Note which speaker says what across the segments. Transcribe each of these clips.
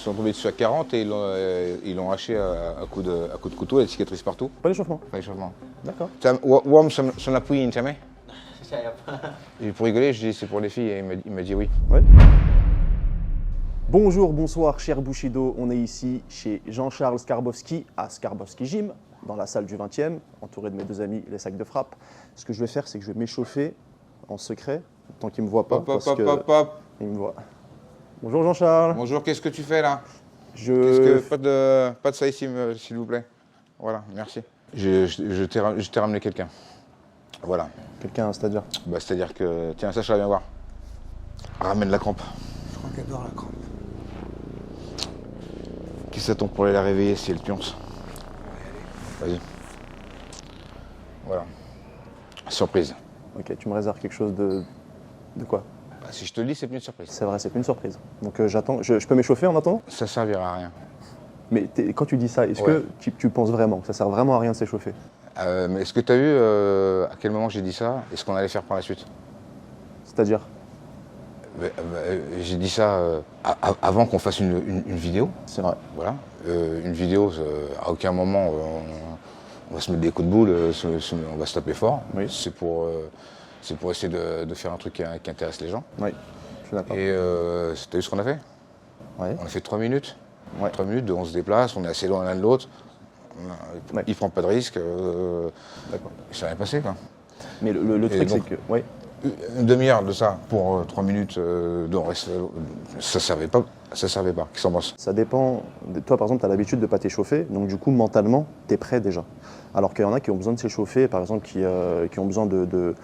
Speaker 1: Ils sont tombés dessus à 40 et ils l'ont haché à coup de couteau, il y a des cicatrices partout.
Speaker 2: Pas d'échauffement.
Speaker 1: Pas d'échauffement.
Speaker 2: D'accord.
Speaker 1: Wam son appui jamais. Et pour rigoler, je dis c'est pour les filles et il m'a dit oui.
Speaker 2: Ouais. Bonjour, bonsoir, cher Bushido. On est ici chez Jean-Charles Skarbowski à Skarbowski Gym, dans la salle du 20e, entouré de mes deux amis, les sacs de frappe. Ce que je vais faire, c'est que je vais m'échauffer en secret, tant qu'il ne me voit pas. Il me voit. Bonjour Jean-Charles.
Speaker 1: Bonjour, qu'est-ce que tu fais là? Pas de ça ici, s'il vous plaît. Voilà, merci. Je t'ai ramené quelqu'un. Voilà.
Speaker 2: Quelqu'un, c'est-à-dire?
Speaker 1: Bah, c'est-à-dire que, tiens, Sacha, viens voir. Ramène la crampe.
Speaker 2: Je crois qu'elle adore la crampe.
Speaker 1: Qui s'attend pour aller la réveiller si elle pionce? Vas-y. Voilà. Surprise.
Speaker 2: Ok, tu me réserves quelque chose de quoi?
Speaker 1: Bah, si je te le dis, c'est plus une surprise.
Speaker 2: C'est vrai, c'est plus une surprise. Donc j'attends. Je peux m'échauffer en attendant?
Speaker 1: Ça servira à rien.
Speaker 2: Mais quand tu dis ça, est-ce que tu penses vraiment que ça sert vraiment à rien de s'échauffer?
Speaker 1: Mais est-ce que tu as vu à quel moment j'ai dit ça et ce qu'on allait faire par la suite?
Speaker 2: C'est-à-dire?
Speaker 1: J'ai dit ça avant qu'on fasse une vidéo.
Speaker 2: C'est vrai.
Speaker 1: Voilà. Une vidéo, à aucun moment on va se mettre des coups de boule, on va se taper fort.
Speaker 2: Oui.
Speaker 1: C'est pour essayer de faire un truc qui intéresse les gens.
Speaker 2: Oui, je suis d'accord.
Speaker 1: Et t'as vu ce qu'on a fait?
Speaker 2: Ouais.
Speaker 1: On a fait 3 minutes.
Speaker 2: Ouais.
Speaker 1: 3 minutes, on se déplace, on est assez loin l'un de l'autre.
Speaker 2: Ouais.
Speaker 1: Il prend pas de risque.
Speaker 2: D'accord.
Speaker 1: Ça rien passé, quoi.
Speaker 2: Mais le truc, c'est que. Ouais.
Speaker 1: Une demi-heure de ça pour 3 minutes, ça servait pas. Ça servait pas. Qui s'en pense?
Speaker 2: Ça dépend. Toi, par exemple, tu as l'habitude de ne pas t'échauffer, donc du coup, mentalement, tu es prêt déjà. Alors qu'il y en a qui ont besoin de s'échauffer, par exemple, qui ont besoin de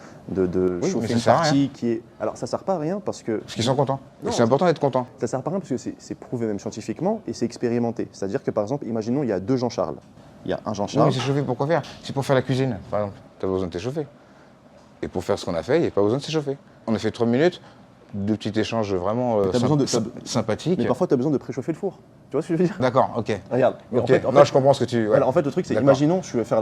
Speaker 2: chauffer une partie qui est. Alors, ça ne sert pas à rien parce que.
Speaker 1: Parce qu'ils sont contents. Et c'est important d'être content.
Speaker 2: Ça ne sert pas à rien parce que c'est prouvé même scientifiquement et c'est expérimenté. C'est-à-dire que, par exemple, imaginons, il y a deux Jean-Charles. Il y a un Jean-Charles.
Speaker 1: Non, mais s'échauffer, pourquoi faire? C'est pour faire la cuisine, par exemple. Tu as besoin de t'échauffer. Et pour faire ce qu'on a fait, il n'y a pas besoin de s'échauffer. On a fait 3 minutes, de petits échanges vraiment sympathiques.
Speaker 2: Mais parfois, tu as besoin de préchauffer le four. Tu vois ce que je veux dire?
Speaker 1: D'accord, ok.
Speaker 2: Regarde.
Speaker 1: Okay. En fait, je comprends ce que tu...
Speaker 2: Ouais. En fait, le truc, c'est, imaginons, je vais faire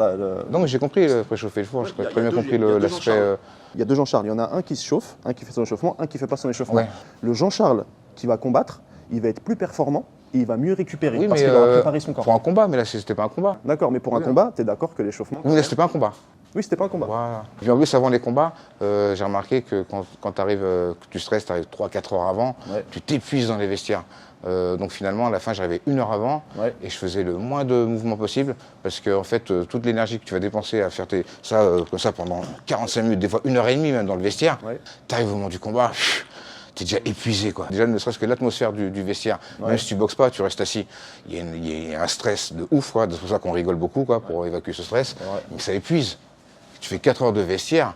Speaker 1: Non, mais j'ai compris préchauffer le four. J'ai très bien compris l'aspect...
Speaker 2: Il y a deux Jean-Charles. Il y en a un qui se chauffe, un qui fait son échauffement, un qui ne fait pas son échauffement.
Speaker 1: Ouais.
Speaker 2: Le Jean-Charles qui va combattre, il va être plus performant et il va mieux récupérer
Speaker 1: oui,
Speaker 2: parce qu'il aura préparé son corps.
Speaker 1: Pour un combat, mais là, c'était pas un combat.
Speaker 2: D'accord, mais pour un combat, tu es d'accord que l'échauffement...
Speaker 1: Oui, là, c'était pas un combat.
Speaker 2: Oui, c'était pas un combat.
Speaker 1: Voilà. Puis en plus, avant les combats, j'ai remarqué que quand tu arrives, que tu stresses, tu arrives 3-4 heures avant, tu t'épuises dans les vestiaires. Donc finalement, à la fin, j'arrivais 1 heure avant et je faisais le moins de mouvements possible parce que en fait, toute l'énergie que tu vas dépenser à faire ça comme ça pendant 45 minutes, des fois 1h30 même dans le vestiaire, tu arrives au moment du combat, tu es déjà épuisé, quoi. Déjà, ne serait-ce que l'atmosphère du vestiaire, même si tu boxes pas, tu restes assis, il y a un stress de ouf, quoi. C'est pour ça qu'on rigole beaucoup, quoi, pour évacuer ce stress, mais ça épuise. Tu fais 4 heures de vestiaire,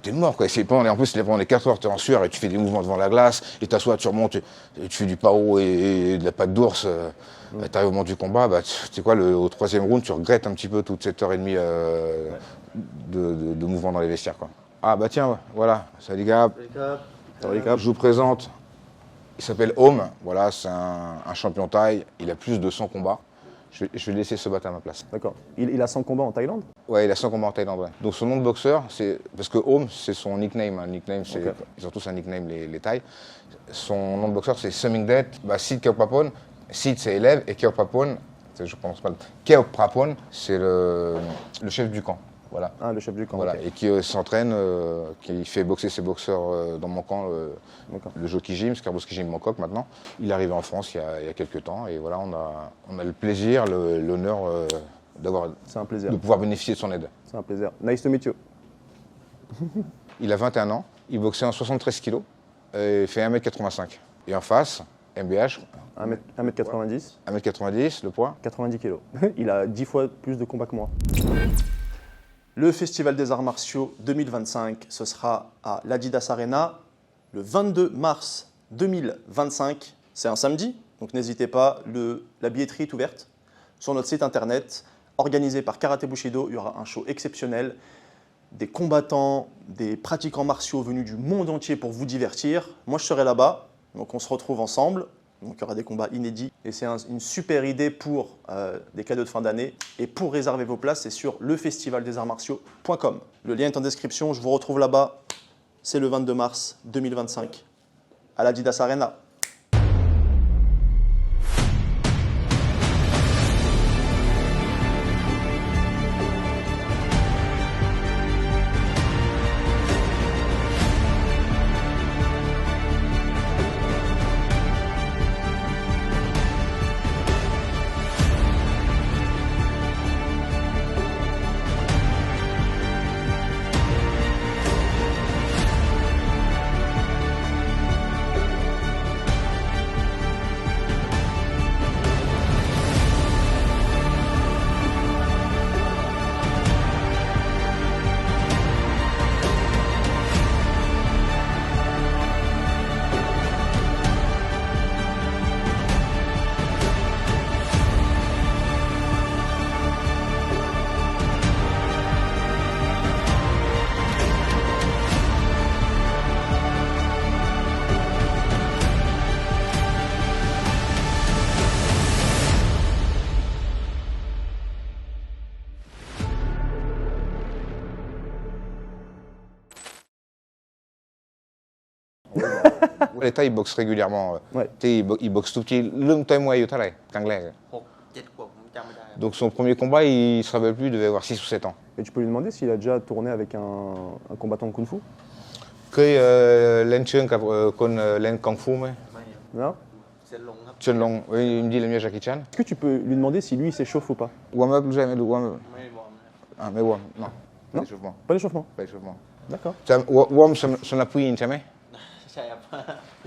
Speaker 1: t'es mort, quoi. Et en plus, pendant les 4 heures, t'es en sueur et tu fais des mouvements devant la glace, et t'assois, tu remontes, et tu fais du pao et de la patte d'ours. T'arrives au moment du combat, tu sais quoi, au 3e round, tu regrettes un petit peu toute cette heure et demie de mouvement dans les vestiaires, quoi. Ah bah tiens, voilà, salut Gab. Je vous présente, il s'appelle Home, voilà, c'est un champion thaï, il a plus de 100 combats. Je vais le laisser se battre à ma place.
Speaker 2: D'accord. Il a 100 combats en Thaïlande?
Speaker 1: Ouais, il a 100 combats en Thaïlande, ouais. Donc son nom de boxeur, c'est... Parce que Home, c'est son nickname. Hein. Nickname, c'est... Ils ont tous un nickname, les Thaïs. Son nom de boxeur, c'est Sumingdet Sid Keopapon. Sid, c'est élève, et Keopapon, je prononce pas le... Keopapon, c'est le chef du camp. Voilà.
Speaker 2: Ah, le chef du camp.
Speaker 1: Voilà,
Speaker 2: okay.
Speaker 1: Et qui s'entraîne, qui fait boxer ses boxeurs dans mon camp, le Jockey Gym, Skarbowski Gym Bangkok maintenant. Il est arrivé en France il y a quelques temps et voilà, on a le plaisir, l'honneur de pouvoir bénéficier de son aide.
Speaker 2: C'est un plaisir. Nice to meet you.
Speaker 1: Il a 21 ans, il boxait en 73 kg, il fait 1m85. Et en face, MBH.
Speaker 2: 1m90.
Speaker 1: 1m90, le poids
Speaker 2: 90 kg. Il a 10 fois plus de combats que moi. Le Festival des Arts Martiaux 2025, ce sera à l'Adidas Arena le 22 mars 2025. C'est un samedi, donc n'hésitez pas, la billetterie est ouverte sur notre site internet. Organisé par Karaté Bushido, il y aura un show exceptionnel, des combattants, des pratiquants martiaux venus du monde entier pour vous divertir. Moi, je serai là-bas, donc on se retrouve ensemble. Donc il y aura des combats inédits et c'est une super idée pour des cadeaux de fin d'année. Et pour réserver vos places, c'est sur lefestivaldesartsmartiaux.com. Le lien est en description, je vous retrouve là-bas. C'est le 22 mars 2025 à l'Adidas Arena.
Speaker 1: Les Thaïs, ils boxent régulièrement.
Speaker 2: Ouais.
Speaker 1: Ils boxent tout petit. Lung Thai Muay Thai, Kanglais.
Speaker 3: 6-7 ขวบผมจำไม่ได้ครับ
Speaker 1: Donc son premier combat, il se rappelle plus, il devait avoir 6 ou 7 ans.
Speaker 2: Et tu peux lui demander s'il a déjà tourné avec un combattant de kung-fu?
Speaker 1: Que Len Chung, Len Kung Fu, mais
Speaker 3: ไม่ครับ
Speaker 2: Non?
Speaker 3: เส้นลงครับ
Speaker 1: Chen Long, oui, il me dit le mieux Jackie Chan.
Speaker 2: Est-ce que tu peux lui demander si lui il s'échauffe ou pas?
Speaker 1: Wam up, jamais, Wam.
Speaker 3: ไม่ได้บอกนะครับ
Speaker 1: Ah, mais Wam, non. Pas
Speaker 2: Non.
Speaker 1: d'échauffement.
Speaker 2: Pas d'échauffement.
Speaker 1: Pas d'échauffement.
Speaker 2: D'accord.
Speaker 1: Wam, son appui, jamais.
Speaker 3: ใช่ครับ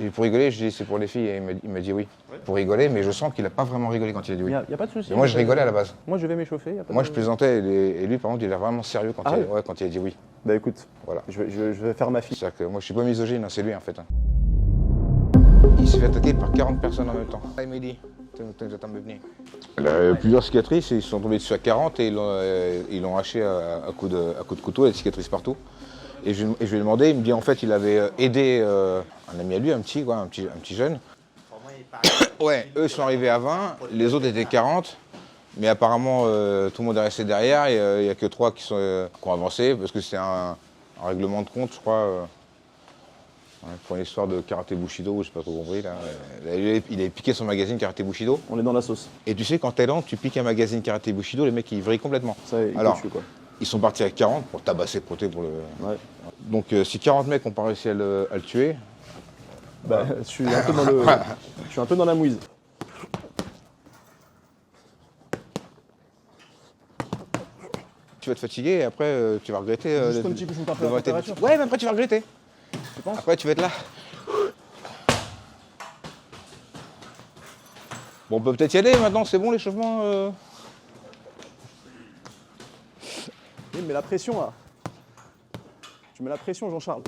Speaker 1: Et pour rigoler, je dis c'est pour les filles, et il m'a dit oui. Pour rigoler, mais je sens qu'il a pas vraiment rigolé quand il a dit
Speaker 2: Il
Speaker 1: oui.
Speaker 2: n'y a pas de souci.
Speaker 1: Et moi, je rigolais à la base.
Speaker 2: Moi, je vais m'échauffer. y a pas
Speaker 1: Moi,
Speaker 2: de-
Speaker 1: je plaisantais, et lui, par contre, il a vraiment sérieux quand,
Speaker 2: Ah
Speaker 1: il,
Speaker 2: oui.
Speaker 1: ouais, quand il a dit oui.
Speaker 2: Bah écoute,
Speaker 1: Voilà.
Speaker 2: je vais faire ma fille.
Speaker 1: C'est-à-dire que moi, je suis pas misogyne, hein, c'est lui en fait. Il s'est fait attaquer par 40 personnes en même temps. Il a plusieurs cicatrices, et ils se sont tombés dessus à 40 et ils l'ont haché à coups de couteau, il y a des cicatrices partout. Et je lui ai demandé, il me dit en fait il avait aidé un ami à lui, un petit jeune.
Speaker 3: เขาไม่ปาก
Speaker 1: Ouais, eux sont arrivés à 20, les autres étaient 40. Mais apparemment tout le monde est resté derrière, il n'y a que 3 qui ont avancé parce que c'était un règlement de compte je crois. Pour une histoire de karaté Bushido, je sais pas trop compris là. Il avait piqué son magazine karaté Bushido.
Speaker 2: On est dans la sauce.
Speaker 1: Et tu sais qu'en Thaïlande, tu piques un magazine karaté Bushido, les mecs ils vrillent complètement.
Speaker 2: Ça, il
Speaker 1: Alors,
Speaker 2: te tue, quoi.
Speaker 1: ils sont partis à 40 pour tabasser Proté pour le.
Speaker 2: Ouais.
Speaker 1: Donc si 40 mecs ont pas réussi à le tuer,
Speaker 2: Bah, je suis un peu dans le, je suis un peu dans la mouise.
Speaker 1: tu vas te fatiguer et après tu vas regretter.
Speaker 2: Juste un petit coup, je monte un peu la
Speaker 1: devant tes-
Speaker 2: température.
Speaker 1: Ouais, mais après tu vas regretter.
Speaker 2: Tu penses?
Speaker 1: Après tu vas être là. Bon, on peut peut-être y aller maintenant, c'est bon l'échauffement
Speaker 2: Oui, mais la pression là. Tu mets la pression, Jean-Charles.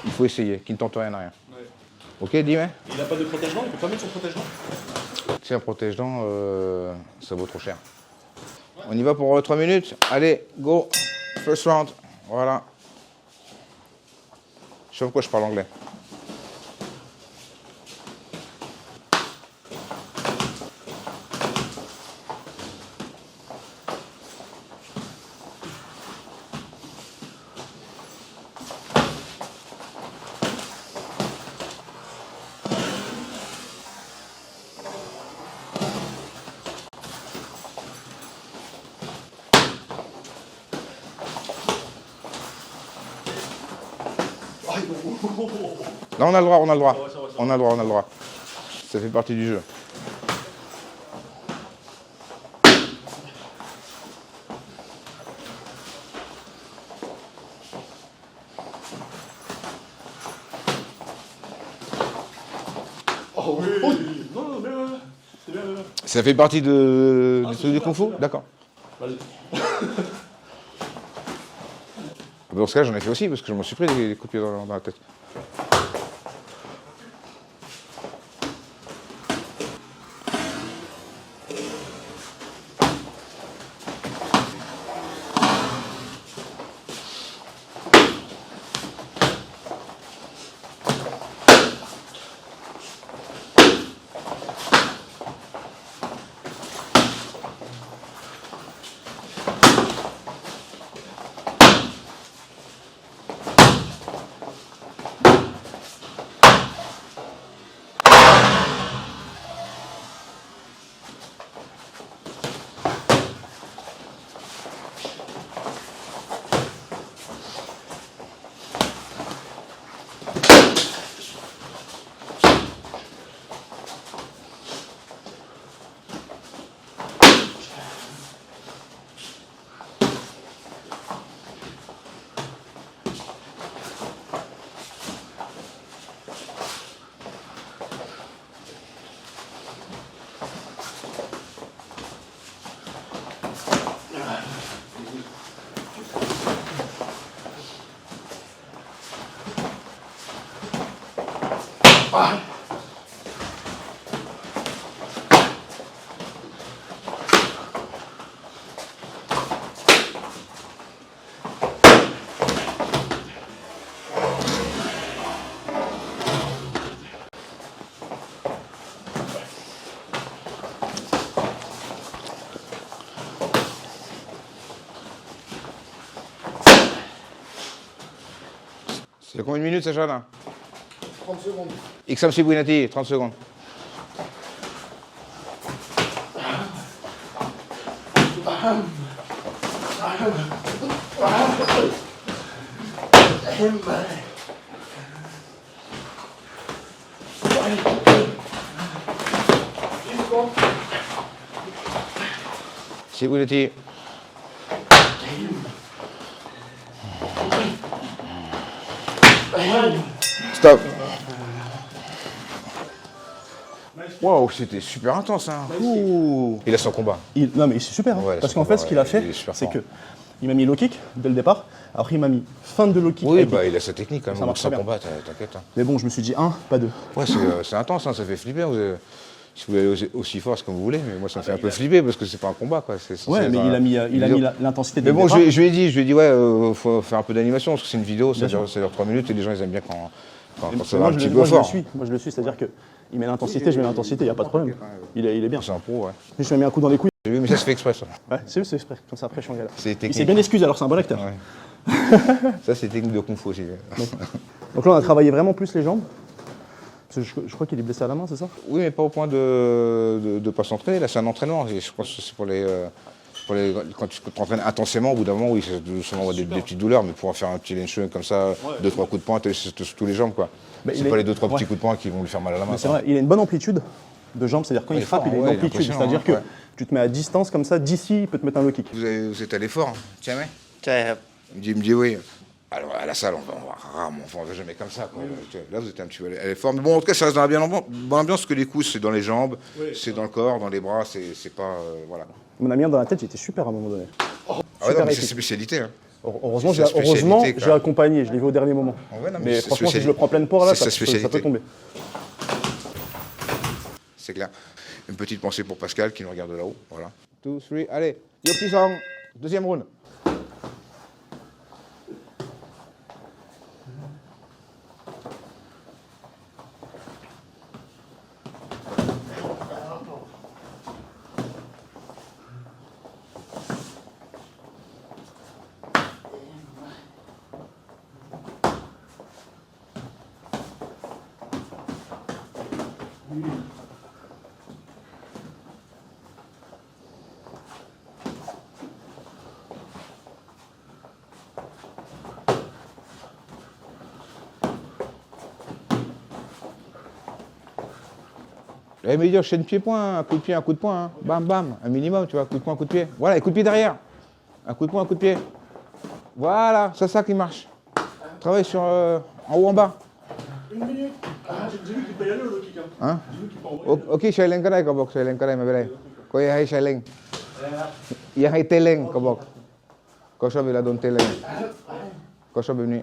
Speaker 1: Il faut essayer, qui ne tente rien à rien. Ok, dis-moi.
Speaker 2: Il n'a pas de protège-dents, il peut pas mettre son protège-dents?
Speaker 1: Si un protège-dents, ça vaut trop cher. On y va pour 3 minutes. Allez, go. First round. Voilà. Je sais pourquoi je parle anglais. Non, on a le droit, on a le droit. On a le droit, on a le droit. Ça fait partie du jeu. Ça fait partie du truc du Kung Fu? D'accord. Dans ce cas, j'en ai fait aussi, parce que je m'en suis pris des coups de pied dans la tête. C'est combien de minutes, Sacha, là?
Speaker 2: 30 secondes.
Speaker 1: Ixam Sibouinati, 30 secondes. Sibouinati. Stop. Waouh, c'était super intense, hein. Ouh. Il a son combat.
Speaker 2: Non mais c'est super, hein,
Speaker 1: Ouais,
Speaker 2: parce
Speaker 1: son
Speaker 2: qu'en fait
Speaker 1: combat,
Speaker 2: ce qu'il a
Speaker 1: il
Speaker 2: fait,
Speaker 1: est super
Speaker 2: c'est
Speaker 1: fort.
Speaker 2: que il m'a mis low kick dès le départ, après il m'a mis fin de low kick.
Speaker 1: Oui,
Speaker 2: high
Speaker 1: bah
Speaker 2: kick.
Speaker 1: il a sa technique quand même.
Speaker 2: Ça marche
Speaker 1: Son
Speaker 2: très bien.
Speaker 1: combat, t'inquiète. Hein.
Speaker 2: Mais bon, je me suis dit 1, pas 2.
Speaker 1: Ouais, c'est intense, hein, ça fait flipper. Si vous voulez aller aussi fort, c'est comme vous voulez, mais moi ça me fait un peu flipper parce que c'est pas un combat, quoi.
Speaker 2: Ouais, mais il a mis l'intensité dès
Speaker 1: Mais
Speaker 2: le
Speaker 1: bon,
Speaker 2: départ.
Speaker 1: je lui ai dit, ouais, faut faire un peu d'animation parce que c'est une vidéo, ça dure 3 minutes et les gens ils aiment bien quand ça va un petit peu fort.
Speaker 2: Moi je le suis, c'est-à-dire qu'il met l'intensité, je mets l'intensité, il n'y a pas de problème. Il est bien.
Speaker 1: C'est un pro, ouais.
Speaker 2: Je lui ai mis un coup dans les couilles.
Speaker 1: J'ai vu, mais ça se fait exprès, ça.
Speaker 2: Ouais, c'est exprès, comme ça après je suis en galère.
Speaker 1: C'est
Speaker 2: Il
Speaker 1: technique.
Speaker 2: s'est bien excusé alors c'est un bon acteur.
Speaker 1: Ouais. Ça, c'est technique de Kung Fu aussi.
Speaker 2: Donc là on a travaillé vraiment plus les jambes. Parce que je crois qu'il est blessé à la main, c'est ça?
Speaker 1: Oui, mais pas au point de pas s'entraîner. Là, c'est un entraînement. Et je pense que c'est pour les quand tu t'entraînes intensément, au bout d'un moment, oui, c'est souvent des petites douleurs, mais pour en faire un petit lenchung comme ça, 2-3 coups de poing, c'est tous les jambes, quoi. C'est pas les 2-3 petits coups de poing qui vont lui faire mal à la main.
Speaker 2: C'est vrai, il a une bonne amplitude de jambes, c'est-à-dire quand il frappe, il a une
Speaker 1: ouais, il est
Speaker 2: amplitude.
Speaker 1: impressionnant,
Speaker 2: C'est-à-dire que
Speaker 1: ouais.
Speaker 2: tu te mets à distance comme ça, d'ici, il peut te mettre un low kick.
Speaker 1: Vous êtes allé fort, hein. Tiens, mais
Speaker 3: ใช่ครับ
Speaker 1: il me dit oui. Alors à la salle, on va jamais comme ça, quoi. Là, vous êtes un petit peu allé fort. Mais bon, en tout cas, ça reste dans la bonne ambiance, parce que les coups, c'est dans les jambes, c'est dans le corps, dans les bras, c'est pas... voilà.
Speaker 2: Mon ami dans la tête, j'étais super à un moment donné.
Speaker 1: Ah ouais,
Speaker 2: Super
Speaker 1: non, mais c'est
Speaker 2: épique.
Speaker 1: spécialité, hein.
Speaker 2: Heureusement,
Speaker 1: C'est sa spécialité,
Speaker 2: j'ai
Speaker 1: quoi.
Speaker 2: accompagné, je l'ai vu au dernier moment.
Speaker 1: Ouais, non,
Speaker 2: mais
Speaker 1: c'est
Speaker 2: franchement, si
Speaker 1: spécialité.
Speaker 2: je le prends pleine poire là,
Speaker 1: C'est
Speaker 2: ça
Speaker 1: sa
Speaker 2: peut
Speaker 1: spécialité.
Speaker 2: tomber.
Speaker 1: C'est clair. Une petite pensée pour Pascal qui nous regarde de là-haut. Voilà. 2, 3, allez. Yo petit sang. Deuxième round. Eh mais dire chaîne pied-point, un coup de pied, un coup de poing, hein. Bam bam, un minimum, tu vois, coup de poing, coup de pied. Voilà, et coup de pied derrière. Un coup de poing, un coup de pied. Voilà, c'est ça qui marche. Travaille sur en haut, en bas.
Speaker 2: Une minute. J'ai vu qu'il peut y aller au low kick.
Speaker 1: Hein?
Speaker 2: J'ai vu qu'il peut envoyer.
Speaker 1: Ok, Shaileng ka dai ka bok, Shaileng ka dai, mabelai. Ko hai Shaileng. Yang hai Teleng ka bok. Ko sha bila don Teleng. Ko sha bini.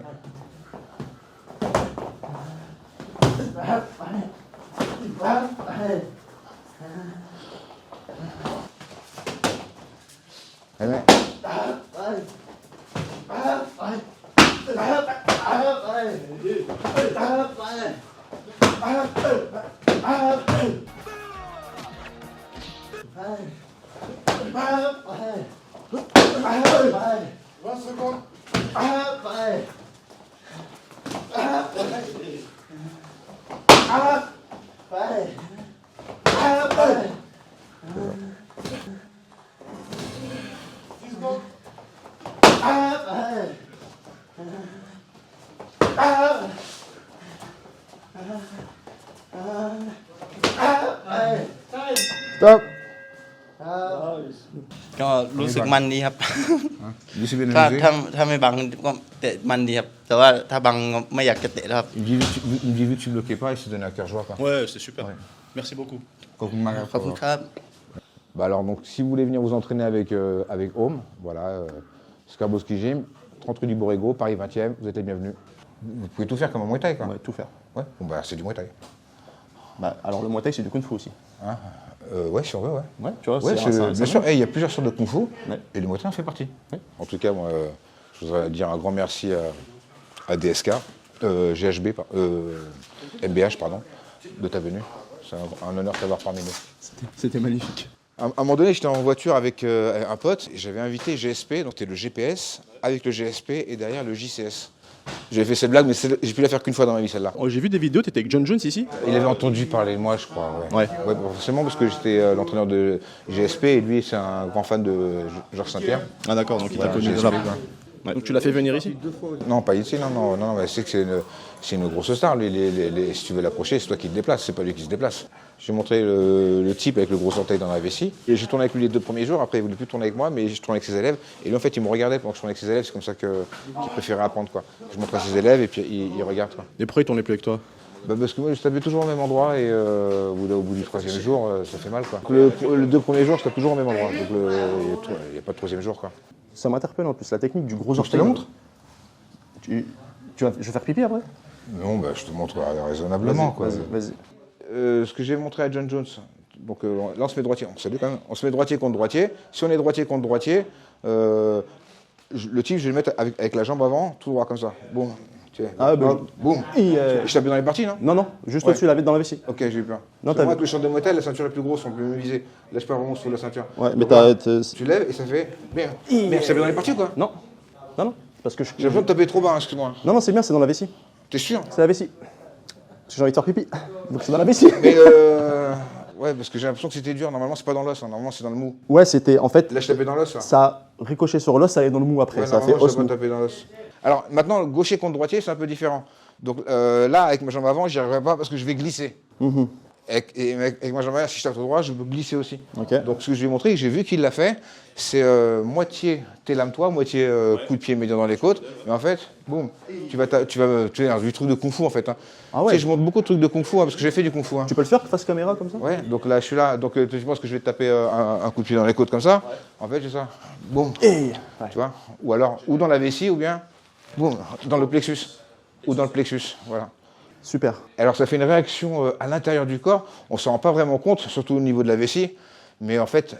Speaker 1: Amen. Stop.
Speaker 3: ก็รู้สึกมันดีครับ
Speaker 1: Discipline
Speaker 3: ถ้าไม่บังก็เตะมันดีครับ แต่ว่าถ้าบังก็ไม่อยากจะเตะแล้วครับ
Speaker 1: Il me dit vu que tu bloquais pas, il s'est donné à cœur joie, quoi.
Speaker 2: Ouais, c'est super. Merci beaucoup.
Speaker 3: ขอบคุณครับ
Speaker 1: Bah alors, donc, si vous voulez venir vous entraîner avec Home, voilà, Skaboski Gym, 30 rue du Borrego, Paris 20e, vous êtes les bienvenus. Vous pouvez tout faire comme un Muay Thai, quoi.
Speaker 2: Ouais, tout faire.
Speaker 1: Ouais, bon, bah, c'est du Muay Thai.
Speaker 2: Bah, alors le Muay Thai, c'est du Kung Fu aussi.
Speaker 1: Hein ouais, si on veut, ouais.
Speaker 2: Ouais, tu vois,
Speaker 1: Ouais, bien sûr, il y a plusieurs sortes de Kung Fu,
Speaker 2: Ouais.
Speaker 1: et le Muay Thai en fait partie. En tout cas, moi, je voudrais dire un grand merci à DSK, GHB, MBH, pardon, de ta venue. C'est un honneur de t'avoir parmi nous.
Speaker 2: C'était magnifique.
Speaker 1: À un moment donné, j'étais en voiture avec un pote et j'avais invité GSP, donc c'était le GPS, avec le GSP et derrière le JCS. J'avais fait cette blague, mais j'ai pu la faire qu'une fois dans ma vie, celle-là.
Speaker 2: Oh, j'ai vu des vidéos, tu étais avec John Jones ici?
Speaker 1: Il avait entendu parler de moi, je crois. Ouais, forcément, parce que j'étais l'entraîneur de GSP et lui, c'est un grand fan de Georges Saint-Pierre.
Speaker 2: Ah d'accord, donc il t'a connu
Speaker 1: GSP,
Speaker 2: de là-bas.
Speaker 1: quoi.
Speaker 2: Ouais. Donc tu l'as fait venir ici?
Speaker 1: Non, pas ici, non, mais c'est que c'est une grosse star. Lui, si tu veux l'approcher, c'est toi qui te déplaces, c'est pas lui qui se déplace. J'ai montré le type avec le gros orteil dans la vessie. Et j'ai tourné avec lui les 2 premiers jours, après il voulait plus tourner avec moi, mais je tournais avec ses élèves. Et lui, en fait, il me regardait pendant que je tournais avec ses élèves, c'est comme ça qu'il préférait apprendre, quoi. Je montrais à ses élèves et puis il regarde, quoi.
Speaker 2: Et pourquoi il tournait plus avec toi?
Speaker 1: Parce que moi, je tapais toujours au même endroit et au bout du 3e jour, ça fait mal, quoi. Les 2 premiers jours, je tape toujours au même endroit, donc il n'y a pas de 3e jour, quoi.
Speaker 2: Ça m'interpelle en plus, la technique du gros
Speaker 1: Je te
Speaker 2: orteil.
Speaker 1: la montre.
Speaker 2: Je vais faire pipi après?
Speaker 1: Non, je te montre raisonnablement, quoi.
Speaker 2: Vas-y.
Speaker 1: Ce que j'ai montré à John Jones, donc là on se met droitier, on se met droitier contre droitier. Si on est droitier contre droitier, le type je vais le mettre avec la jambe avant, tout droit comme ça. Boum. Boum. Je tape dans les parties, non?
Speaker 2: Non, juste au-dessus, la vide dans la vessie.
Speaker 1: Ok, j'ai eu peur.
Speaker 2: Non,
Speaker 1: moi, avec le short de motel, la ceinture est plus grosse, on peut me viser. Là, je pars vraiment sous la ceinture.
Speaker 2: Ouais, mais
Speaker 1: tu lèves et ça fait. Merde, je tape dans les parties ou quoi?
Speaker 2: Non. Parce que
Speaker 1: j'ai l'impression de taper trop bas, excuse-moi.
Speaker 2: Non, c'est bien, c'est dans la vessie.
Speaker 1: T'es sûr?
Speaker 2: C'est la vessie. Parce que j'ai envie de faire pipi. Donc c'est dans la vessie.
Speaker 1: Mais ouais, parce que j'ai l'impression que c'était dur. Normalement, c'est pas dans l'os, normalement, c'est dans le mou.
Speaker 2: Ouais, c'était en fait.
Speaker 1: Là, je tapais dans l'os.
Speaker 2: Ça a ricoché sur l'os, ça allait dans le mou après.
Speaker 1: Ouais,
Speaker 2: ça a fait os.
Speaker 1: Je pas taper dans l'os. Alors maintenant, gaucher contre droitier, c'est un peu différent. Donc là, avec ma jambe avant, j'y arriverai pas parce que je vais glisser. Avec ma jambe arrière, si je tape tout droit, je peux glisser aussi.
Speaker 2: Okay.
Speaker 1: Donc ce que je lui ai montré, j'ai vu qu'il l'a fait, c'est moitié t'élame-toi, moitié coup de pied médian dans les côtes. Et en fait, boum, tu vas du truc de kung-fu en fait. Hein.
Speaker 2: Ah ouais.
Speaker 1: Tu sais, je montre beaucoup de trucs de kung-fu parce que j'ai fait du kung-fu. Hein.
Speaker 2: Tu peux le faire face caméra comme ça?
Speaker 1: Ouais, donc là je suis là, donc tu penses que je vais te taper un coup de pied dans les côtes comme ça. En fait, c'est ça. Boum. Tu vois? Ou alors, ou dans la vessie, ou bien, boum, dans le plexus. Ou dans le plexus, voilà.
Speaker 2: Super.
Speaker 1: Alors ça fait une réaction à l'intérieur du corps, on ne s'en rend pas vraiment compte, surtout au niveau de la vessie, mais en fait,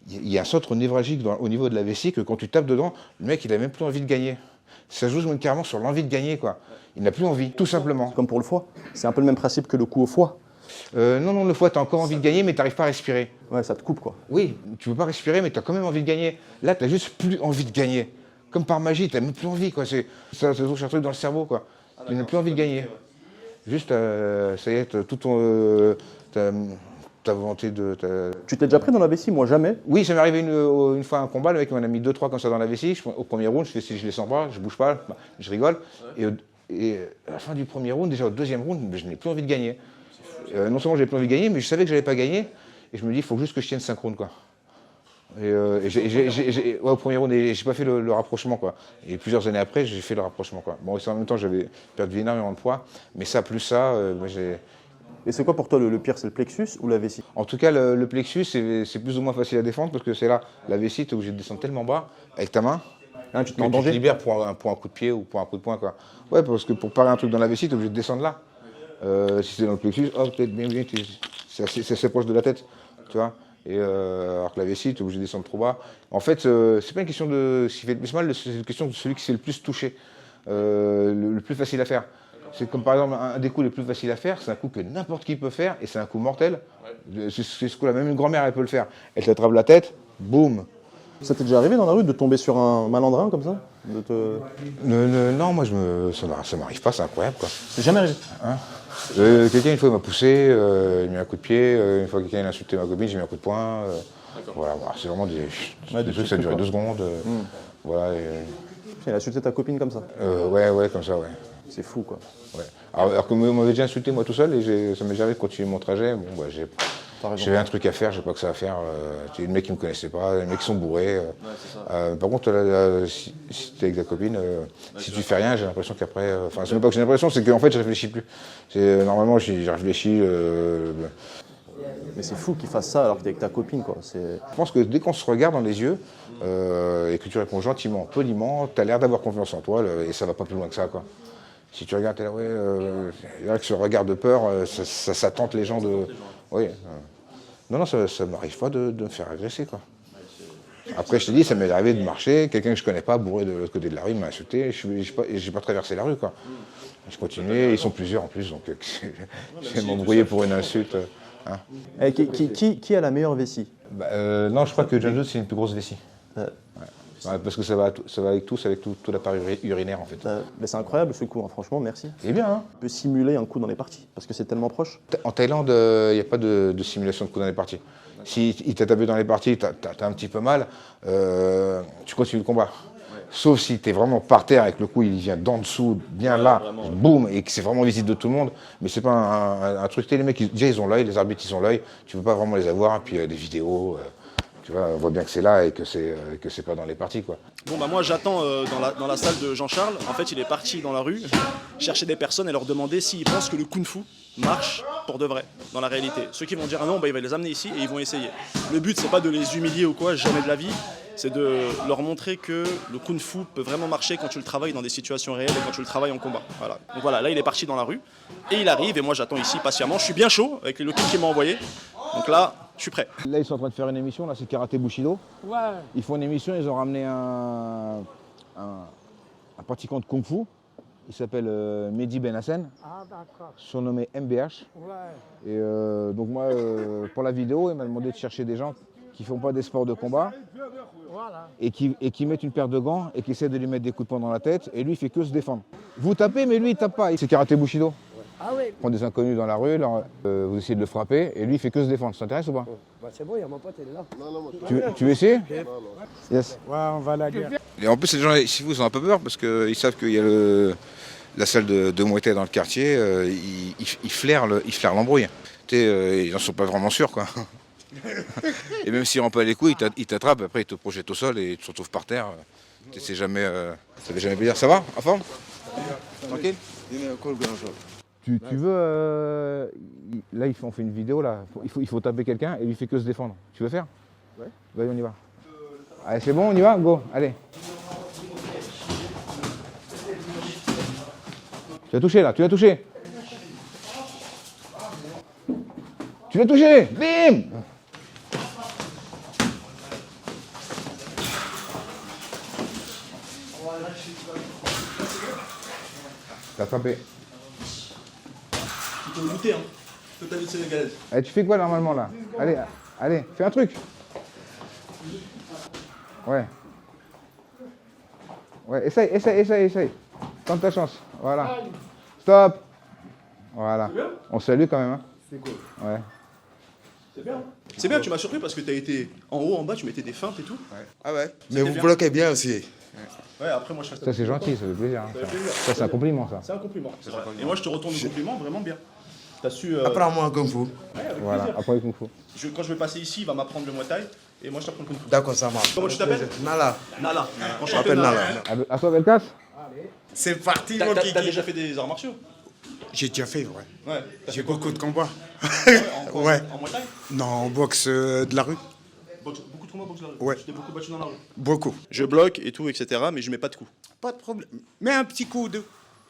Speaker 1: il y a un centre névralgique au niveau de la vessie que quand tu tapes dedans, le mec il a même plus envie de gagner. Ça joue même carrément sur l'envie de gagner, quoi. Il n'a plus envie, tout simplement.
Speaker 2: Comme pour le foie, c'est un peu le même principe que le coup au foie.
Speaker 1: Non, le foie, tu as encore envie de gagner, mais tu n'arrives pas à respirer.
Speaker 2: Ouais, ça te coupe, quoi.
Speaker 1: Oui, tu ne peux pas respirer, mais tu as quand même envie de gagner. Là, tu n'as juste plus envie de gagner. Comme par magie, tu n'as même plus envie, quoi. Ça touche un truc dans le cerveau, quoi. Tu n'as plus envie de gagner. Juste, ça y est, toute ta volonté de...
Speaker 2: Tu t'es déjà pris dans la vessie? Moi, jamais.
Speaker 1: Oui, ça m'est arrivé une fois à un combat, le mec m'en a mis 2-3 comme ça dans la vessie. Au premier round, je les sens pas, je bouge pas, je rigole. Et à la fin du premier round, déjà au 2e round, je n'ai plus envie de gagner. Non seulement j'avais plus envie de gagner, mais je savais que j'allais pas gagner. Et je me dis, il faut juste que je tienne 5 rounds, quoi. Au premier round, j'ai pas fait le rapprochement, quoi. Et plusieurs années après, j'ai fait le rapprochement, quoi. Bon, en même temps, j'avais perdu énormément de poids, mais ça, plus ça, moi j'ai...
Speaker 2: Et c'est quoi pour toi le pire? C'est le plexus ou la vessie?
Speaker 1: En tout cas, le plexus, c'est plus ou moins facile à défendre parce que c'est là, la vessie, tu es obligé de descendre tellement bas avec ta main.
Speaker 2: Hein, tu te mets
Speaker 1: que
Speaker 2: en danger.
Speaker 1: Tu te libères pour un coup de pied ou pour un coup de poing, quoi. Ouais, parce que pour parer un truc dans la vessie, tu es obligé de descendre là. Si c'est dans le plexus, peut-être bien, c'est assez proche de la tête, tu vois. Alors que la vessie, tu es obligé de descendre trop bas. En fait, c'est pas une question de ce qui fait le plus mal, c'est une question de celui qui s'est le plus touché, le plus facile à faire. C'est comme par exemple un des coups les plus faciles à faire, c'est un coup que n'importe qui peut faire et c'est un coup mortel. C'est ce coup-là, même une grand-mère elle peut le faire. Elle t'attrape la tête, boum.
Speaker 2: Ça t'est déjà arrivé dans la rue de tomber sur un malandrin comme ça?
Speaker 1: Non, moi ça m'arrive pas, c'est incroyable, quoi.
Speaker 2: C'est jamais arrivé.
Speaker 1: Hein? Quelqu'un une fois il m'a poussé, il m'a mis un coup de pied, une fois quelqu'un a insulté ma copine, j'ai mis un coup de poing. Voilà, c'est vraiment des trucs, ça a duré 2 secondes. Voilà,
Speaker 2: Il a insulté ta copine comme ça?
Speaker 1: Ouais, comme ça, ouais.
Speaker 2: C'est fou, quoi.
Speaker 1: Ouais. Alors que on m'avait déjà insulté moi tout seul et ça m'est jamais de continuer mon trajet. Bon, j'avais un truc à faire, j'ai pas que ça à faire. Les mecs qui me connaissaient pas, les mecs qui sont bourrés. Par contre, si t'es avec ta copine, si tu fais rien, j'ai l'impression qu'après... Enfin, c'est même pas que j'ai l'impression, c'est qu'en fait, je réfléchis plus. Normalement, j'ai réfléchi...
Speaker 2: Mais c'est fou qu'il fasse ça alors que t'es avec ta copine, quoi.
Speaker 1: Je pense que dès qu'on se regarde dans les yeux et que tu réponds gentiment, poliment, t'as l'air d'avoir confiance en toi et ça va pas plus loin que ça, quoi. Si tu regardes, t'es là, ouais, avec ce regard de peur, ça tente les gens de... Oui. Non, ça m'arrive pas de me faire agresser, quoi. Après, je te dis, ça m'est arrivé de marcher, quelqu'un que je connais pas, bourré de l'autre côté de la rue, m'a insulté, j'ai pas traversé la rue, quoi. Je continuais, ils sont plusieurs en plus, donc je vais m'embrouiller pour une insulte. Hein.
Speaker 2: Qui a la meilleure vessie?
Speaker 1: Non, je crois que John Jones, c'est une plus grosse vessie.
Speaker 2: Ouais.
Speaker 1: Ouais, parce que ça va avec tout, c'est avec tout l'appareil urinaire en fait.
Speaker 2: Mais c'est incroyable ce coup, hein, franchement, merci.
Speaker 1: Eh bien, hein.
Speaker 2: Tu peux simuler un coup dans les parties, parce que c'est tellement proche.
Speaker 1: En Thaïlande, il n'y a pas de simulation de coups dans les parties. Si il t'a tapé dans les parties, t'as un petit peu mal, tu continues le combat. Ouais. Sauf si tu es vraiment par terre et que le coup il vient d'en dessous, bien là, vraiment, boum, et que c'est vraiment visible de tout le monde. Mais c'est pas un truc. Les mecs, déjà ils ont l'œil, les arbitres ils ont l'œil, tu peux pas vraiment les avoir. Et puis des vidéos, tu vois, on voit bien que c'est là et que c'est pas dans les parties, quoi.
Speaker 2: Bon bah moi j'attends dans la salle de Jean-Charles. En fait il est parti dans la rue chercher des personnes et leur demander s'ils pensent que le kung-fu marche pour de vrai dans la réalité. Ceux qui vont dire ah non, bah, il va les amener ici et ils vont essayer. Le but c'est pas de les humilier ou quoi, jamais de la vie. C'est de leur montrer que le kung-fu peut vraiment marcher quand tu le travailles dans des situations réelles et quand tu le travailles en combat. Voilà. Donc voilà, là il est parti dans la rue et il arrive et moi j'attends ici patiemment. Je suis bien chaud avec les looking qu'il m'a envoyé. Donc là, je suis prêt.
Speaker 1: Là, ils sont en train de faire une émission, là, c'est Karaté Bushido. Ouais. Ils font une émission, ils ont ramené un pratiquant de Kung Fu. Il s'appelle Mehdi Benassen, surnommé MBH. Ouais. Et donc moi, pour la vidéo, il m'a demandé de chercher des gens qui ne font pas des sports de combat, voilà, et qui mettent une paire de gants et qui essaient de lui mettre des coups de poing dans la tête. Et lui, il fait que se défendre. Vous tapez, mais lui, il tape pas. C'est Karaté Bushido. Ah oui. Il prend des inconnus dans la rue, vous essayez de le frapper, et lui, il fait que se défendre. Ça t'intéresse ou pas?
Speaker 4: Bah c'est bon, il y a mon pote, il est là.
Speaker 1: Tu veux essayer?
Speaker 4: Yes. Ouais, on va à la guerre.
Speaker 1: Et en plus, les gens ici, ils ont un peu peur parce qu'ils savent qu'il y a la salle de Muay Thai dans le quartier, ils flairent l'embrouille. Ils n'en sont pas vraiment sûrs, quoi. Et même s'ils rendent pas les coups, ils t'attrapent, après ils te projettent au sol et tu te retrouves par terre. Ça fait jamais plaisir. Ça va? En forme? Tranquille? Tu veux... là, on fait une vidéo, là. Il faut taper quelqu'un et lui, il fait que se défendre. Tu veux faire? Ouais. Vas-y, on y va. Allez, c'est bon, on y va? Go, allez. Tu l'as touché, là, tu l'as touché. Tu l'as touché. Bim! T'as frappé.
Speaker 2: Tu peux lutter, hein. Totalité sénégalaise.
Speaker 1: Allez, tu fais quoi normalement là? Allez, fais un truc. Ouais. Ouais, essaye. Tente ta chance. Voilà. Stop. Voilà. On salue quand même, hein.
Speaker 2: C'est cool.
Speaker 1: Ouais.
Speaker 2: C'est bien. C'est bien, tu m'as surpris parce que t'as été en haut, en bas, tu mettais des feintes et tout.
Speaker 5: Ouais. Ah ouais. Mais vous bloquez bien aussi.
Speaker 2: Ouais, après moi je reste.
Speaker 1: Ça c'est gentil, ça fait plaisir. Hein, ça c'est un compliment, ça.
Speaker 2: C'est un compliment. C'est vrai. Et moi je te retourne le compliment vraiment bien. T'as su.
Speaker 5: Apprends-moi un kung fu.
Speaker 2: Ouais,
Speaker 1: voilà, apprends le kung fu.
Speaker 2: Quand je vais passer ici, il va m'apprendre le Muay Thai et moi je t'apprends le kung fu.
Speaker 5: D'accord, ça marche.
Speaker 2: Comment tu t'appelles?
Speaker 5: Nala.
Speaker 2: Nala.
Speaker 5: Je m'appelle Nala.
Speaker 1: À toi, Belkas?
Speaker 5: C'est parti, mon kiki.
Speaker 2: T'as déjà fait des arts martiaux?
Speaker 5: J'ai déjà fait, ouais.
Speaker 2: Ouais.
Speaker 5: J'ai beaucoup de combats.
Speaker 2: Ouais. En Muay Thai?
Speaker 5: Non, en boxe de la rue.
Speaker 2: Beaucoup de combats boxe de la rue?
Speaker 5: Ouais.
Speaker 2: Tu t'es beaucoup battu dans la rue?
Speaker 5: Beaucoup.
Speaker 2: Je bloque et tout, etc. Mais je mets pas de coups.
Speaker 5: Pas de problème. Mets un petit coup de.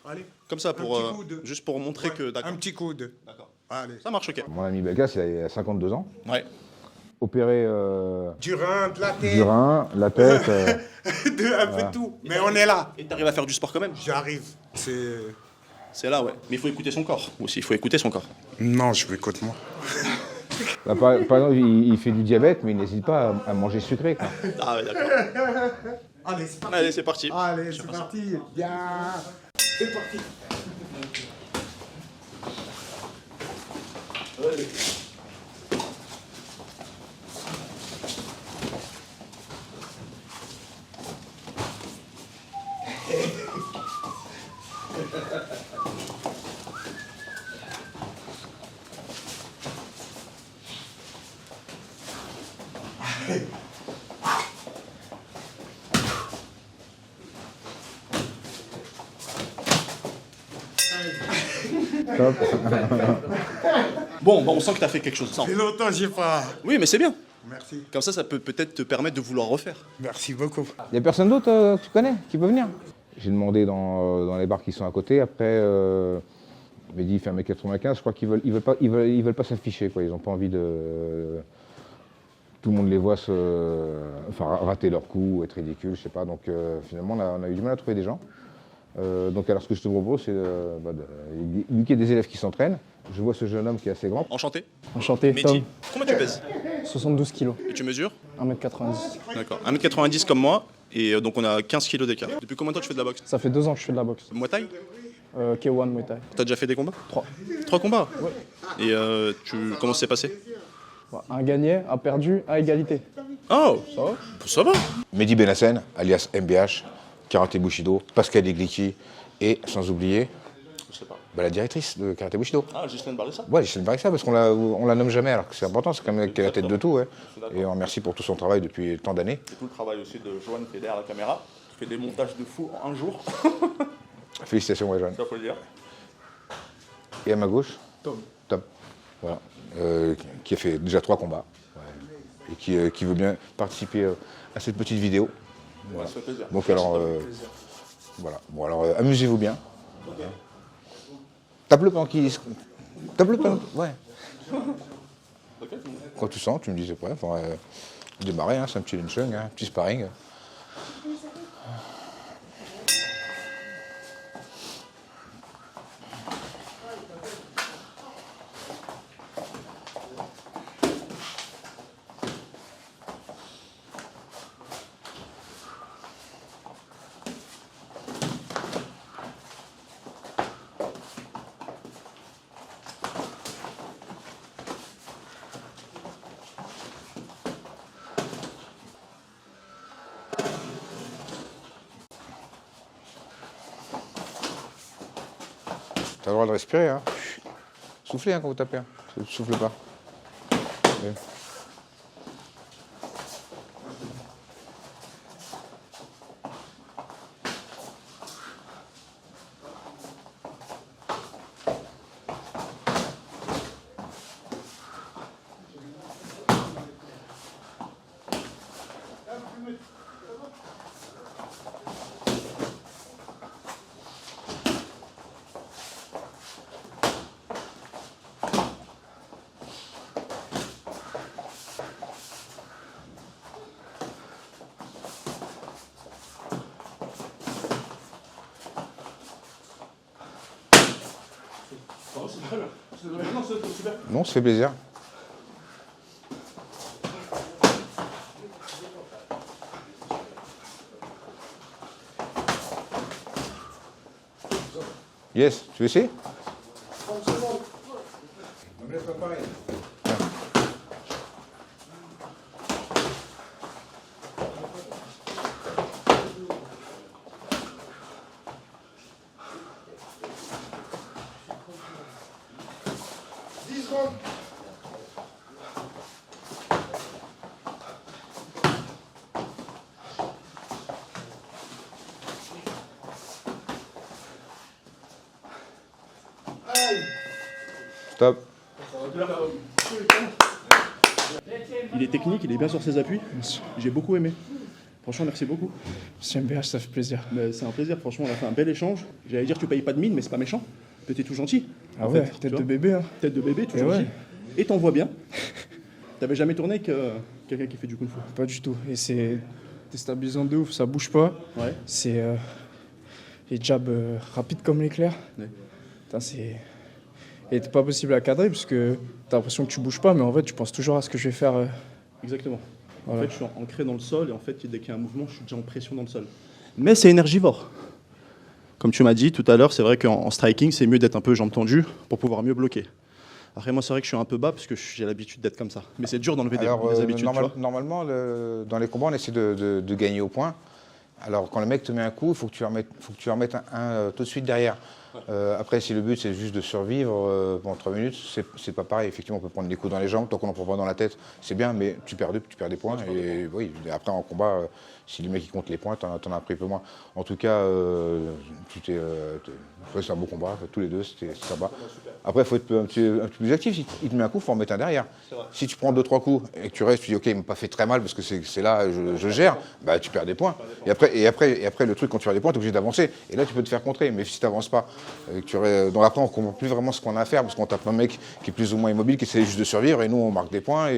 Speaker 5: Allez.
Speaker 2: Comme ça, pour,
Speaker 5: Un petit coup de.
Speaker 2: juste pour montrer
Speaker 5: Ouais,
Speaker 2: que... D'accord.
Speaker 5: un petit coup de.
Speaker 2: D'accord.
Speaker 5: Allez.
Speaker 2: Ça marche, ok.
Speaker 1: Mon ami Belkas, il a 52 ans.
Speaker 2: Ouais.
Speaker 1: Opéré
Speaker 5: Du rein, de la tête.
Speaker 1: du rein, la tête.
Speaker 5: Un peu tout. Mais on est là.
Speaker 2: Et t'arrives à faire du sport quand même?
Speaker 5: J'arrive.
Speaker 2: C'est là, ouais. Mais il faut écouter son corps aussi. Il faut écouter son corps.
Speaker 5: Non, je m'écoute moi.
Speaker 1: Bah, par exemple, il fait du diabète, mais il n'hésite pas à manger sucré, quoi.
Speaker 2: Ah ouais, d'accord.
Speaker 5: Allez, c'est parti.
Speaker 2: Allez, c'est parti.
Speaker 5: Allez, c'est parti. Bien. C'est parti.
Speaker 2: Allez.
Speaker 1: Top.
Speaker 2: Bon, on sent que t'as fait quelque chose.
Speaker 5: C'est longtemps, j'ai pas.
Speaker 2: Oui, mais c'est bien.
Speaker 5: Merci.
Speaker 2: Comme ça peut peut-être te permettre de vouloir refaire.
Speaker 5: Merci beaucoup.
Speaker 1: Il n'y a personne d'autre que tu connais qui peut venir? J'ai demandé dans les bars qui sont à côté. Après, il m'a dit il fait 1m95. Je crois qu'ils veulent pas s'afficher, quoi. Ils n'ont pas envie de... Tout le monde les voit rater leur coup, être ridicule, je sais pas. Donc finalement, on a eu du mal à trouver des gens. Donc alors ce que je te propose, c'est vu qu'il y a des élèves qui s'entraînent, je vois ce jeune homme qui est assez grand.
Speaker 2: Enchanté.
Speaker 4: Enchanté,
Speaker 2: Mehdi.
Speaker 4: Tom.
Speaker 2: Combien tu pèses?
Speaker 4: 72 kilos,
Speaker 2: Et tu mesures?
Speaker 4: 1m90.
Speaker 2: D'accord. 1m90 comme moi. Et donc on a 15 kilos d'écart. Depuis combien de temps tu fais de la boxe?
Speaker 6: Ça fait 2 ans que je fais de la boxe.
Speaker 2: Muay Thai?
Speaker 6: K1 Muay Thai.
Speaker 2: T'as déjà fait des combats?
Speaker 6: 3.
Speaker 2: 3 combats?
Speaker 6: Ouais.
Speaker 2: Et comment ça s'est passé?
Speaker 6: Un gagné, un perdu, à égalité.
Speaker 2: Oh,
Speaker 6: Ça va?
Speaker 2: ça va.
Speaker 1: Mehdi Benassen, alias MBH, Karaté Bushido, Pascal Degliki et sans oublier
Speaker 2: Je sais pas.
Speaker 1: la directrice de Karaté Bushido.
Speaker 2: Ah, Ghislaine Barissa?
Speaker 1: Ouais, Ghislaine Barissa, parce qu'on la nomme jamais, alors que c'est important, c'est quand même elle qui est la tête de tout. Ouais. Et on remercie pour tout son travail depuis tant d'années.
Speaker 2: Et tout le travail aussi de Joanne qui est derrière la caméra, qui fait des montages de fou en un jour.
Speaker 1: Félicitations, ouais, Joanne.
Speaker 2: Ça faut le dire.
Speaker 1: Et à ma gauche,
Speaker 6: Tom.
Speaker 1: Voilà. Qui a fait déjà 3 combats. Ouais. Et qui veut bien participer à cette petite vidéo. Voilà.
Speaker 2: Ça fait plaisir.
Speaker 1: Donc alors, voilà. Bon alors, amusez-vous bien.
Speaker 2: Ok.
Speaker 1: Tape le panquille. Tape le pan. Ouais.
Speaker 2: Ok.
Speaker 1: Quand tu sens, tu me dis c'est prêt. Enfin, démarrer, hein, c'est un petit lunching, un petit sparring. T'as le droit de respirer, hein. Soufflez hein, quand vous tapez. Hein. Souffle pas. Oui. Non, ça fait plaisir. Yes, tu veux essayer? Stop.
Speaker 2: Il est technique, il est bien sur ses appuis. J'ai beaucoup aimé. Franchement, merci beaucoup.
Speaker 6: C'est MBH, ça fait plaisir.
Speaker 2: Mais c'est un plaisir, franchement, on a fait un bel échange. J'allais dire tu payes pas de mine, mais c'est pas méchant. T'es tout gentil.
Speaker 6: Ah
Speaker 2: en
Speaker 6: ouais,
Speaker 2: fait,
Speaker 6: tête
Speaker 2: tu
Speaker 6: de
Speaker 2: vois.
Speaker 6: bébé. Hein.
Speaker 2: Tête de bébé, tout
Speaker 6: Et
Speaker 2: gentil.
Speaker 6: ouais.
Speaker 2: Et t'en vois bien. T'avais jamais tourné avec quelqu'un qui fait du kung fu?
Speaker 6: Pas du tout. Et c'est déstabilisant de ouf, ça bouge pas.
Speaker 2: Ouais.
Speaker 6: C'est les jabs rapides comme l'éclair.
Speaker 2: Ouais.
Speaker 6: Putain, c'est. Et c'est pas possible à cadrer parce que t'as l'impression que tu bouges pas, mais en fait, tu penses toujours à ce que je vais faire.
Speaker 2: Exactement.
Speaker 6: Voilà.
Speaker 2: En fait, je suis ancré dans le sol et en fait, dès qu'il y a un mouvement, je suis déjà en pression dans le sol. Mais c'est énergivore. Comme tu m'as dit tout à l'heure, c'est vrai qu'en striking, c'est mieux d'être un peu jambes tendues pour pouvoir mieux bloquer. Après, moi, c'est vrai que je suis un peu bas parce que j'ai l'habitude d'être comme ça. Mais c'est dur d'enlever des habitudes. Tu vois.
Speaker 1: Normalement, dans les combats, on essaie de gagner au point. Alors, quand le mec te met un coup, il faut que tu en remettes un tout de suite derrière. Après, si le but c'est juste de survivre pendant 3 minutes, c'est pas pareil. Effectivement, on peut prendre des coups dans les jambes, tant qu'on n'en prend pas dans la tête, c'est bien, mais tu perds des points. Et oui, après en combat, si les mecs ils comptent les points, t'en as pris un peu moins. En tout cas, c'est un beau combat, tous les deux, c'était sympa. Après, il faut être un petit peu plus actif. Si il te met un coup, il faut en mettre un derrière. Si tu prends 2-3 coups et que tu restes, tu dis ok, il m'a pas fait très mal parce que c'est là, je gère, bah tu perds des points. Et après, le truc, quand tu perds des points, tu es obligé d'avancer. Et là, tu peux te faire contrer. Mais si tu n'avances pas, donc après, on ne comprend plus vraiment ce qu'on a à faire parce qu'on tape un mec qui est plus ou moins immobile, qui essaie juste de survivre, et nous, on marque des points.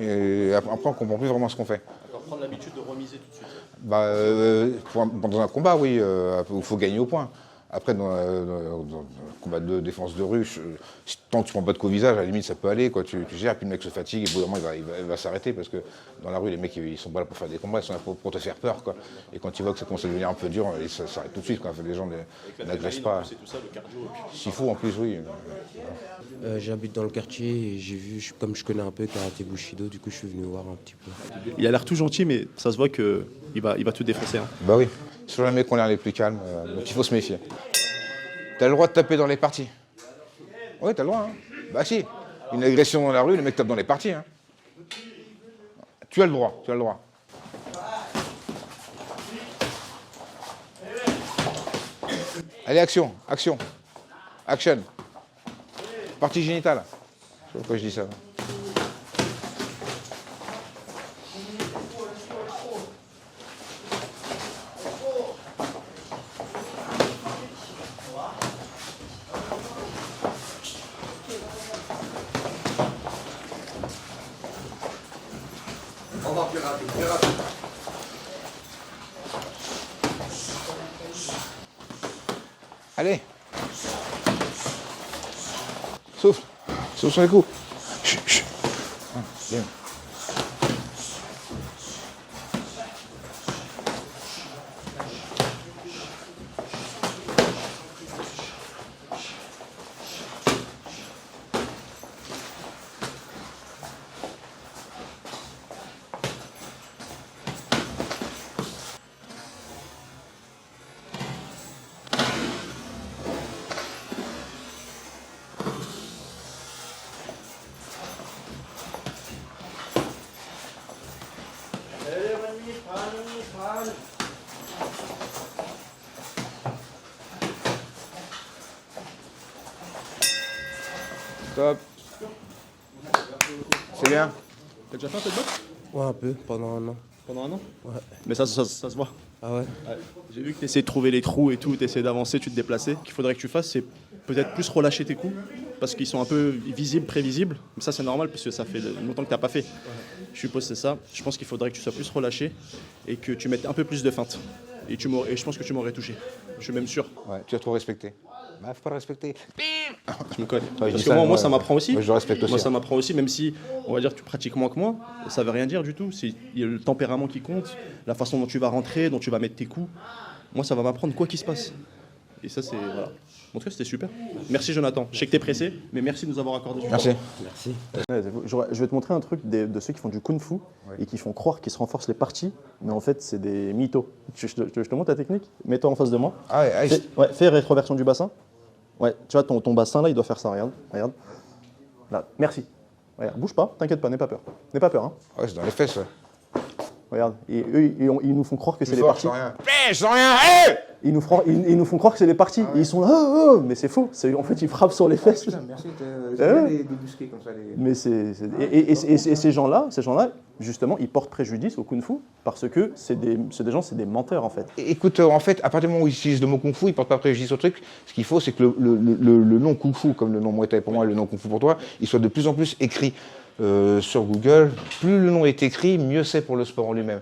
Speaker 1: Et après, on ne comprend plus vraiment ce qu'on fait.
Speaker 2: D'accord, prendre l'habitude de remiser tout de suite.
Speaker 1: Pendant un combat, oui, il faut gagner au point. Après, dans le combat de défense de rue, tant que tu prends pas de coup au visage, à la limite, ça peut aller. Quoi. Tu gères, puis le mec se fatigue, et au bout d'un moment, il va s'arrêter, parce que dans la rue, les mecs, ils sont pas là pour faire des combats, ils sont là pour te faire peur. Quoi. Et quand tu vois que ça commence à devenir un peu dur, ça s'arrête tout de suite. Quoi. Les gens n'agressent pas. S'il faut, en plus, oui.
Speaker 7: J'habite dans le quartier et j'ai vu, comme je connais un peu Karaté Bushido, du coup je suis venu voir un petit peu.
Speaker 2: Il a l'air tout gentil, mais ça se voit qu'il va te défoncer. Hein.
Speaker 1: Bah oui. C'est toujours les mecs qui ont l'air les plus calmes, donc il faut se méfier. T'as le droit de taper dans les parties. Oui, t'as le droit. Hein. Bah si. Une agression dans la rue, le mec tape dans les parties. Hein. Tu as le droit, tu as le droit. Allez, action, action. Action. Partie génitale. Je sais pas pourquoi je dis ça. Allez. Souffle. Souffle sur les coups. Chut, chut. Bien. Stop. C'est bien.
Speaker 2: T'as déjà fait un peu de boxe?
Speaker 7: Ouais, un peu, pendant un an.
Speaker 2: Pendant un an?
Speaker 7: Ouais.
Speaker 2: Mais ça se voit.
Speaker 7: Ah ouais?
Speaker 2: J'ai vu que tu essaies de trouver les trous et tout, tu essaies d'avancer, tu te déplaçais. Ce qu'il faudrait que tu fasses, c'est peut-être plus relâcher tes coups, parce qu'ils sont un peu visibles, prévisibles. Mais ça, c'est normal, parce que ça fait longtemps que tu n'as pas fait. Je suppose que c'est ça. Je pense qu'il faudrait que tu sois plus relâché et que tu mettes un peu plus de feinte. Et je pense que tu m'aurais touché. Je suis même sûr.
Speaker 1: Ouais, tu as trop respecté. Bah, faut pas le respecter.
Speaker 2: Je me colle.
Speaker 1: Ouais, je
Speaker 2: Parce
Speaker 1: dis
Speaker 2: que
Speaker 1: ça,
Speaker 2: moi, ça m'apprend aussi.
Speaker 1: Moi, je le respecte aussi.
Speaker 2: Moi, ça m'apprend aussi, même si, on va dire, que tu pratiques moins que moi, ça veut rien dire du tout. Il y a le tempérament qui compte, la façon dont tu vas rentrer, dont tu vas mettre tes coups. Moi, ça va m'apprendre quoi qu'il se passe. Et ça, c'est... Voilà. En tout cas, c'était super. Merci, Jonathan. Je sais que tu es pressé, mais merci de nous avoir accordé du temps.
Speaker 1: Merci.
Speaker 7: Merci.
Speaker 2: Ouais, je vais te montrer un truc de ceux qui font du kung-fu et qui font croire qu'ils se renforcent les parties, mais en fait, c'est des mythos. Je te montre ta technique. Mets-toi en face de moi.
Speaker 1: Ah ouais,
Speaker 2: Fais rétroversion du bassin. Ouais, tu vois, ton bassin là, il doit faire ça. Regarde, regarde. Là, merci. Regarde, bouge pas, t'inquiète pas, n'aie pas peur. N'aie pas peur, hein.
Speaker 1: ouais, c'est dans les fesses. Ouais.
Speaker 2: Regarde, et eux, ils nous font croire que c'est les
Speaker 1: Fort,
Speaker 2: parties.
Speaker 1: sans rien. Je sens rien. Hey
Speaker 2: Ils nous font croire que c'est les parties. Et ils sont là, oh, mais c'est faux. En fait, ils frappent sur les fesses.
Speaker 1: Putain, merci.
Speaker 2: Ouais.
Speaker 1: Des bousquets comme ça.
Speaker 2: Mais ces gens-là, justement, ils portent préjudice au kung-fu parce que c'est des gens, c'est des menteurs en fait.
Speaker 1: Écoute, en fait, à partir du moment où ils utilisent le mot kung fu, ils portent pas préjudice au truc. Ce qu'il faut, c'est que le nom kung fu, comme le nom Muay Thai pour moi et le nom kung fu pour toi, il soit de plus en plus écrit sur Google. Plus le nom est écrit, mieux c'est pour le sport en lui-même.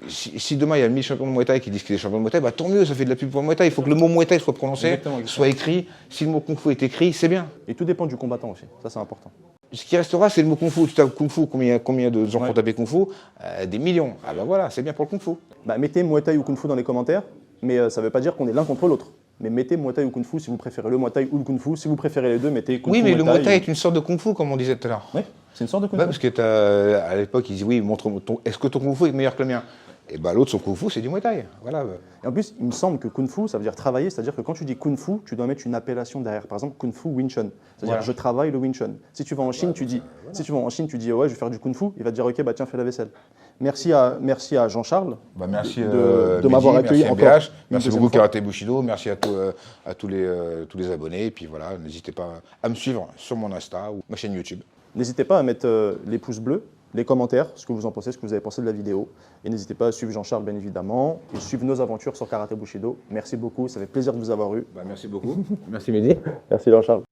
Speaker 1: Si demain il y a 1000 champions de Muay Thai qui disent qu'il est champion de Muay Thai, bah tant mieux, ça fait de la pub pour le Muay Thai. Il faut que le mot Muay Thai soit prononcé,
Speaker 2: Exactement.
Speaker 1: soit écrit. Si le mot kung fu est écrit, c'est bien.
Speaker 2: Et tout dépend du combattant aussi. Ça, c'est important.
Speaker 1: Ce qui restera, c'est le mot kung fu. Tu tapes kung fu, combien de gens
Speaker 2: Ouais.
Speaker 1: pour taper kung fu Des millions. Ah bah voilà, c'est bien pour le kung fu.
Speaker 2: Bah, mettez Muay Thai ou Kung Fu dans les commentaires, mais ça ne veut pas dire qu'on est l'un contre l'autre. Mais mettez Muay Thai ou Kung Fu si vous préférez le Muay Thai ou le Kung Fu. Si vous préférez les deux, mettez Kung
Speaker 1: Oui,
Speaker 2: Fu.
Speaker 1: mais le Muay Thai
Speaker 2: ou-
Speaker 1: est une sorte de kung fu, comme on disait tout à l'heure.
Speaker 2: Ouais, c'est une sorte de Kung
Speaker 1: Ouais,
Speaker 2: Fu.
Speaker 1: parce que à l'époque, ils disaient oui, est-ce que ton kung fu est meilleur que le mien? Et bah l'autre, son kung fu, c'est du Muay Thai. Voilà.
Speaker 2: Et en plus, il me semble que Kung Fu, ça veut dire travailler, c'est-à-dire que quand tu dis Kung Fu, tu dois mettre une appellation derrière. Par exemple, Kung Fu Wing Chun. C'est-à-dire
Speaker 1: Voilà.
Speaker 2: je travaille le Wing Chun. Si tu vas en Chine, tu dis ouais, je vais faire du Kung Fu, il va te dire ok, bah tiens, fais la vaisselle. Merci à Jean-Charles.
Speaker 1: Bah, merci
Speaker 2: de m'avoir accueilli
Speaker 1: merci
Speaker 2: encore.
Speaker 1: MBH,
Speaker 2: une
Speaker 1: merci
Speaker 2: deuxième
Speaker 1: beaucoup
Speaker 2: fois.
Speaker 1: Karaté Bushido, merci à tous les abonnés. Et puis voilà, n'hésitez pas à me suivre sur mon Insta ou ma chaîne YouTube.
Speaker 2: N'hésitez pas à mettre les pouces bleus, les commentaires, ce que vous en pensez, ce que vous avez pensé de la vidéo. Et n'hésitez pas à suivre Jean-Charles, bien évidemment, et suivre nos aventures sur Karaté Bushido. Merci beaucoup, ça fait plaisir de vous avoir eu.
Speaker 1: Bah, merci beaucoup. Merci Mehdi.
Speaker 2: Merci Jean-Charles.